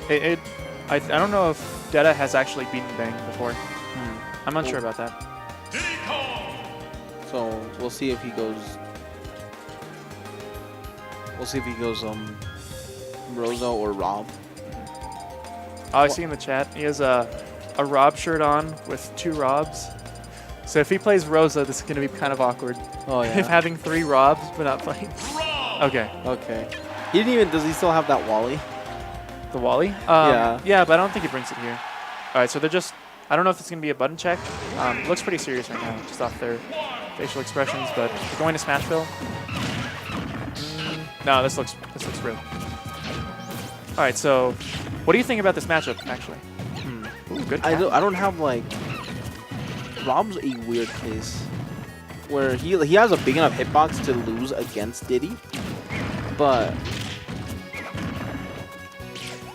I don't know if Detta has actually beaten Bang before. I'm unsure about that. So we'll see if he goes. We'll see if he goes Rosa or Rob. Oh, I see in the chat he has a Rob shirt on with 2 Robs. So if he plays Rosa, this is going to be kind of awkward. Oh yeah. If having 3 Robs but not playing. Okay. Okay. He didn't even. Does he still have that Wally? The Wally? Yeah. Yeah, but I don't think he brings it here. All right, so they're just. I don't know if it's going to be a button check. Looks pretty serious right now, just off their facial expressions. But they're going to Smashville. No, this looks real. All right, so what do you think about this matchup, actually? Ooh, good. I don't have like. Rob's a weird case, where he has a big enough hitbox to lose against Diddy, but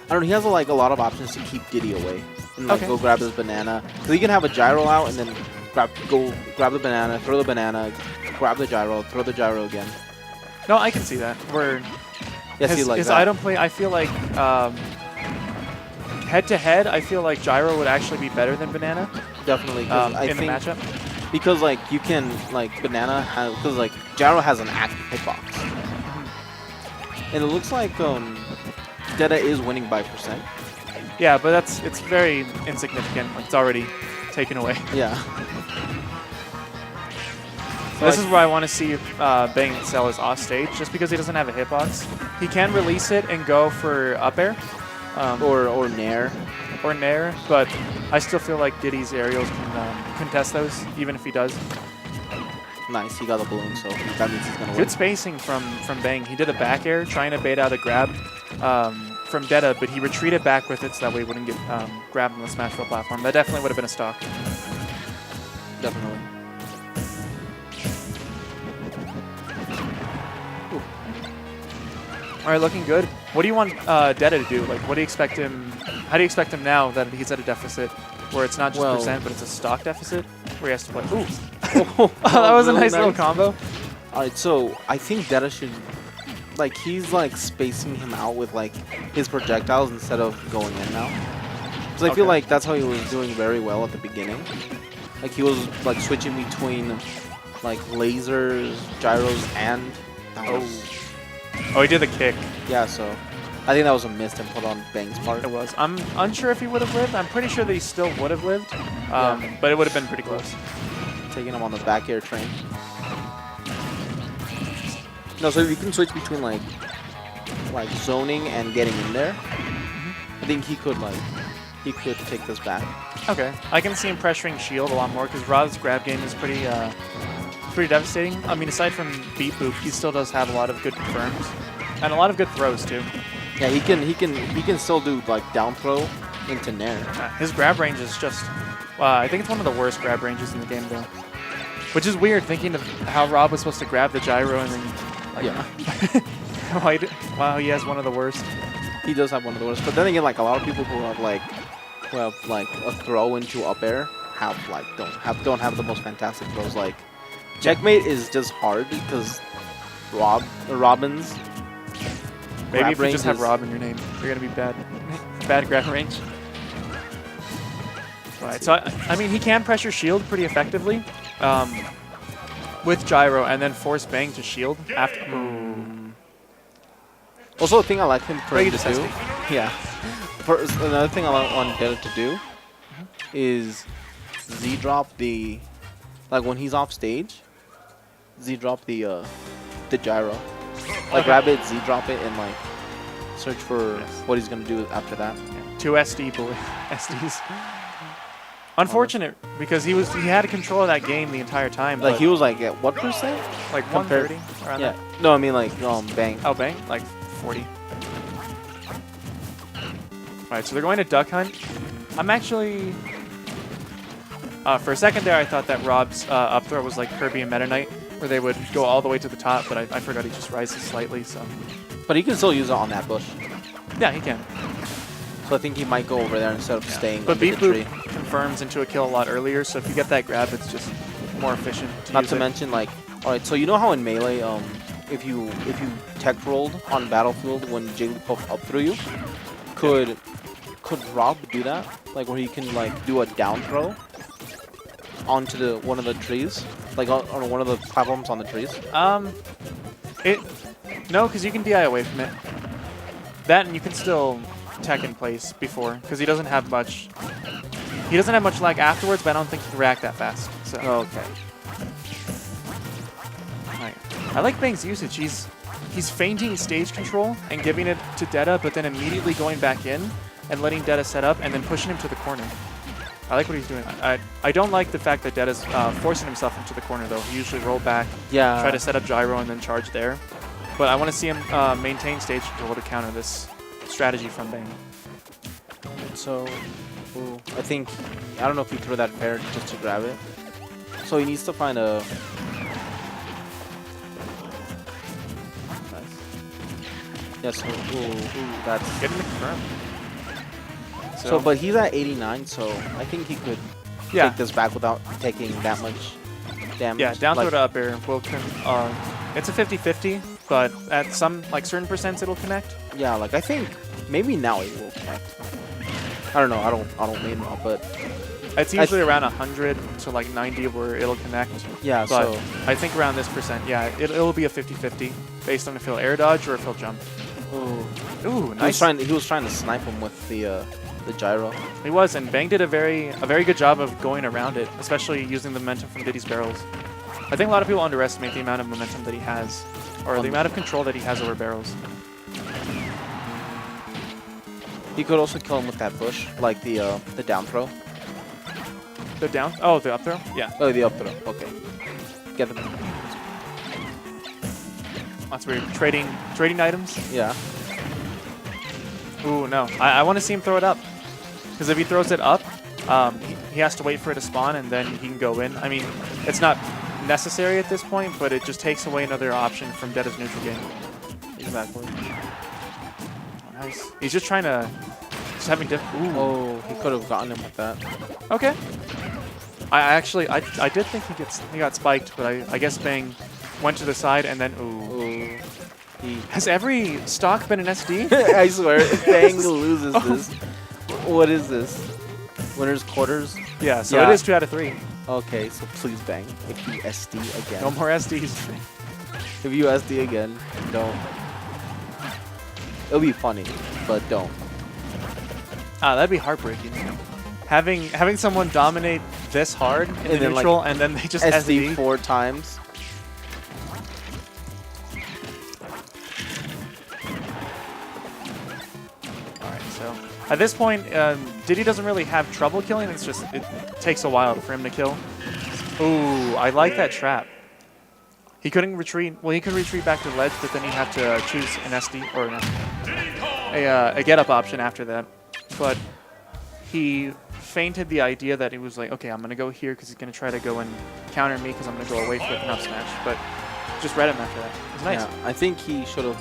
I don't know. He has like a lot of options to keep Diddy away and like go grab his banana. Because he can have a gyro out and then grab the banana, throw the banana, grab the gyro, throw the gyro again. No, I can see that. Where his item play, I feel like head to head, I feel like gyro would actually be better than banana. Definitely, in the matchup. Because like you can like banana because like gyro has an active hitbox, and it looks like Detta is winning by %. Yeah, but it's very insignificant. Like, it's already taken away. Yeah. So this is where I want to see Bang Excel is off stage, just because he doesn't have a hitbox. He can release it and go for up air, or nair. Or nair, but I still feel like Diddy's aerials can contest those, even if he does. Nice, he got the balloon, so that means he's gonna win. Good spacing from Bang. He did a back air, trying to bait out a grab from Detta, but he retreated back with it so that way he wouldn't get grabbed on the Smashville platform. That definitely would have been a stock. Definitely. Ooh. All right, looking good. What do you want Detta to do? Like, what do you expect him? How do you expect him now that he's at a deficit, where it's not just %, but it's a stock deficit, where he has to play? Ooh, that was a nice little combo. All right, so I think Detta should, like, he's like spacing him out with like his projectiles instead of going in now. Because I feel like that's how he was doing very well at the beginning. Like he was like switching between like lasers, gyros, and he did the kick. Yeah, so I think that was a missed input on Bang's part. It was. I'm unsure if he would have lived. I'm pretty sure that he still would have lived, but it would have been pretty close. Taking him on the back air train. No, so if you can switch between like zoning and getting in there, I think he could take this back. Okay, I can see him pressuring shield a lot more because Rob's grab game is pretty devastating. I mean, aside from beat boop, he still does have a lot of good confirms and a lot of good throws too. Yeah, he can still do like down throw into nair. His grab range is just, I think it's one of the worst grab ranges in the game though. Which is weird, thinking of how Rob was supposed to grab the gyro and then, wow, he has one of the worst. He does have one of the worst, but then again, like a lot of people who have like a throw into up air don't have the most fantastic throws. Like checkmate is just hard because Robin's. Maybe if you just have Rob in your name, you're gonna be bad. Bad grab range. Right, so I mean, he can pressure shield pretty effectively with gyro and then force Bang to shield after. Also, the thing I like him to do, another thing I want Detta to do is Z drop the, like when he's off stage, Z drop the gyro. Like grab it, Z drop it, and like search for what he's gonna do after that. Yeah. 2 SDs. Unfortunate because he had control of that game the entire time. Like he was like at what percent? Like 130 around that. No, I mean like Bang. Oh, Bang, like 40. All right, so they're going to duck hunt. I'm actually for a second there I thought that Rob's up throw was like Kirby and Meta Knight, where they would go all the way to the top, but I forgot he just rises slightly, so. But he can still use it on that bush. Yeah, he can. So I think he might go over there instead of staying but under the tree. But beat confirms into a kill a lot earlier, so if you get that grab, it's just more efficient. Not to mention, like, all right, so you know how in Melee, if you tech rolled on Battlefield when Jigglypuff up through you, could could R.O.B do that? Like where he can like do a down throw onto one of the trees, like on one of the platforms on the trees? No, because you can DI away from it. That, and you can still tech in place before, because he doesn't have much. He doesn't have much lag afterwards, but I don't think he can react that fast. So. Okay. Right. I like Bang's usage. He's feinting stage control and giving it to Detta, but then immediately going back in and letting Detta set up and then pushing him to the corner. I like what he's doing. I don't like the fact that Detta's forcing himself into the corner, though. He usually roll back, try to set up gyro, and then charge there. But I want to see him maintain stage control to counter this strategy from Bang. So, I think, I don't know if he threw that fair just to grab it. So he needs to find a... Nice. Yeah, so, that's... Getting the confirm. So, but he's at 89, so I think he could take this back without taking that much damage. Yeah, down throw to up air will it's a 50-50, but at some certain percents it'll connect. Yeah, like I think maybe now it will connect. I don't know. I don't mean well, but it's usually around 100 to 90 where it'll connect. Yeah, but so I think around this percent, yeah, it'll be a 50-50 based on if he'll air dodge or if he'll jump. Ooh, nice. He was trying to snipe him with the gyro. He was, and Bang did a very good job of going around it, especially using the momentum from Diddy's barrels. I think a lot of people underestimate the amount of momentum that he has, or the amount of control that he has over barrels. He could also kill him with that push, like the down throw. The down? Oh, the up throw? Yeah. Oh, the up throw. Okay. Get them. That's weird. Trading items? Yeah. Ooh, no. I want to see him throw it up. Because if he throws it up, he has to wait for it to spawn, and then he can go in. I mean, it's not necessary at this point, but it just takes away another option from Detta's neutral game. Exactly. Oh, nice. He's just trying to... Just having Ooh. Oh, he could have gotten him with that. Okay. I did think he got spiked, but I guess Bang went to the side and then... Ooh. Has every stock been an SD? I swear, Bang loses this. What is this? Winners quarters? Yeah, so it is 2 out of 3. Okay, so please Bang. If you SD again. No more SDs. If you SD again, don't. It'll be funny, but don't. Ah, that'd be heartbreaking. Having someone dominate this hard in the neutral, and then they just SD 4 times. So at this point, Diddy doesn't really have trouble killing. It's just it takes a while for him to kill. Ooh, I like that trap. He couldn't retreat. Well, he could retreat back to the ledge, but then he'd have to choose an SD or a get up option after that. But he feinted the idea that he was like, okay, I'm gonna go here because he's gonna try to go and counter me because I'm gonna go away for an up smash. But just read him after that. It was nice. Yeah, I think he should have.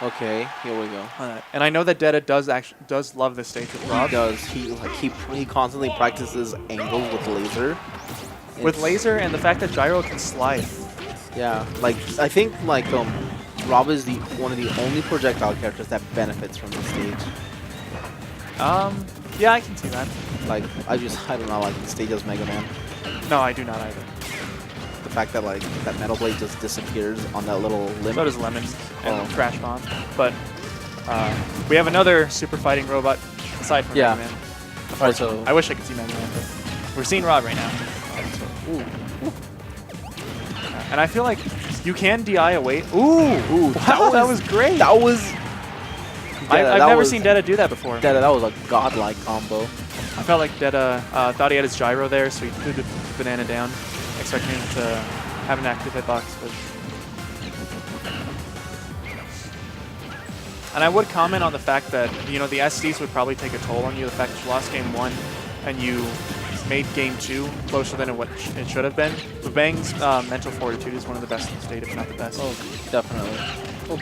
Okay, here we go. And I know that Detta does love this stage with R.O.B. He does. He constantly practices angles with laser. With laser and the fact that gyro can slide. Yeah, I think R.O.B is one of the only projectile characters that benefits from this stage. Yeah, I can see that. I do not like the stage as Mega Man. No, I do not either. The fact that that Metal Blade just disappears on that little limb. So does Lemon and Crash Bomb. But we have another super fighting robot aside from Mega Man. Alright, so I wish I could see Mega Man, but we're seeing R.O.B right now. Ooh. And I feel like you can DI away. Ooh, wow, that was great. That was. I've never seen Detta do that before. Detta, that was a godlike combo. I felt like Detta thought he had his gyro there, so he threw the banana down, expecting him to have an active hitbox. But... And I would comment on the fact that, the SDs would probably take a toll on you, the fact that you lost game 1 and you made game 2 closer than what it should have been. But Bang's mental fortitude is one of the best in the state, if not the best. Oh, definitely. Oh.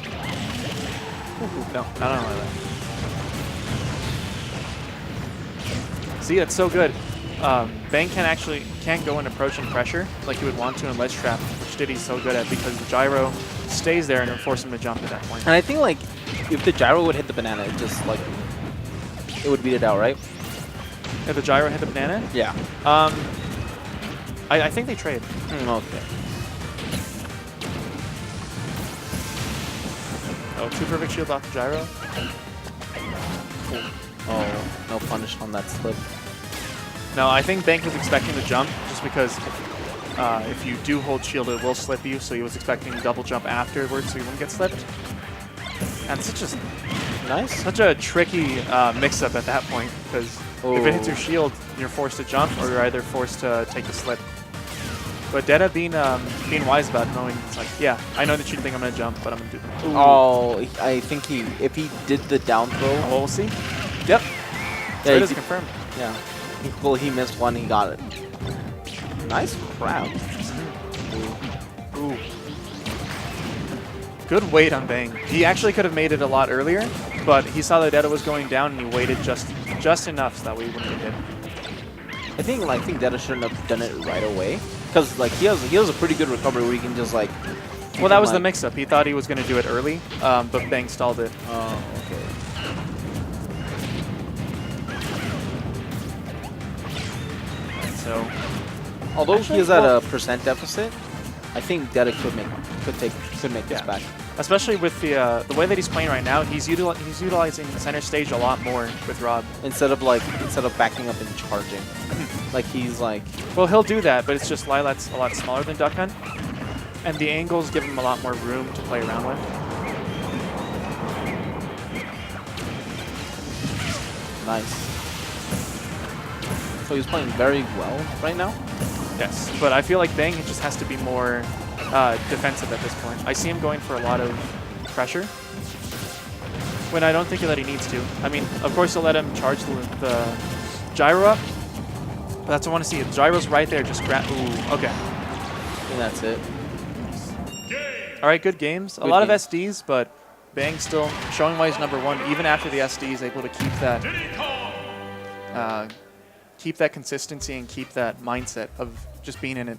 No, I don't know that. See, that's so good. Bang can't go in approach and pressure like you would want to in ledge trap, which Diddy's so good at because the gyro stays there and it'll force him to jump at that point. And I think if the gyro would hit the banana, it just it would beat it out, right? If the gyro hit the banana? Yeah. I think they trade. Okay. Oh, 2 perfect shield off the gyro. Oh, no punish on that slip. No, I think Bank was expecting the jump just because if you do hold shield, it will slip you. So he was expecting double jump afterwards, so he wouldn't get slipped. And such a tricky mix-up at that point because if it hits your shield, you're forced to jump, or you're either forced to take the slip. But Detta being wise about it, knowing it's like, yeah, I know that you think I'm gonna jump, but I'm gonna do. Ooh. Oh, I think if he did the down throw. Oh, we'll see. Yep. Yeah, it is confirmed. Yeah. Well, he missed one. He got it. Nice crowd. Ooh. Good weight on Bang. He actually could have made it a lot earlier, but he saw that Detta was going down and he waited just enough so that way he wouldn't get hit. I think Detta shouldn't have done it right away, because like he has a pretty good recovery where he can just like. Well, that was the mix-up. He thought he was going to do it early, but Bang stalled it. Oh, okay. So, although he is at a percent deficit, I think Detta could make this back. Especially with the way that he's playing right now, he's utilizing the center stage a lot more with R.O.B. Instead of backing up and charging, like he's like. Well, he'll do that, but it's just Lilat's a lot smaller than Duck Hunt, and the angles give him a lot more room to play around with. Nice. So he's playing very well right now? Yes, but I feel like Bang just has to be more defensive at this point. I see him going for a lot of pressure when I don't think that he needs to. I mean, of course he'll let him charge the gyro up, but that's what I want to see. The gyro's right there, just grab. Ooh, okay. And that's it. All right, good games. A lot of SDs, but Bang still showing why he's #1, even after the SD is able to keep that consistency and keep that mindset of just being in it.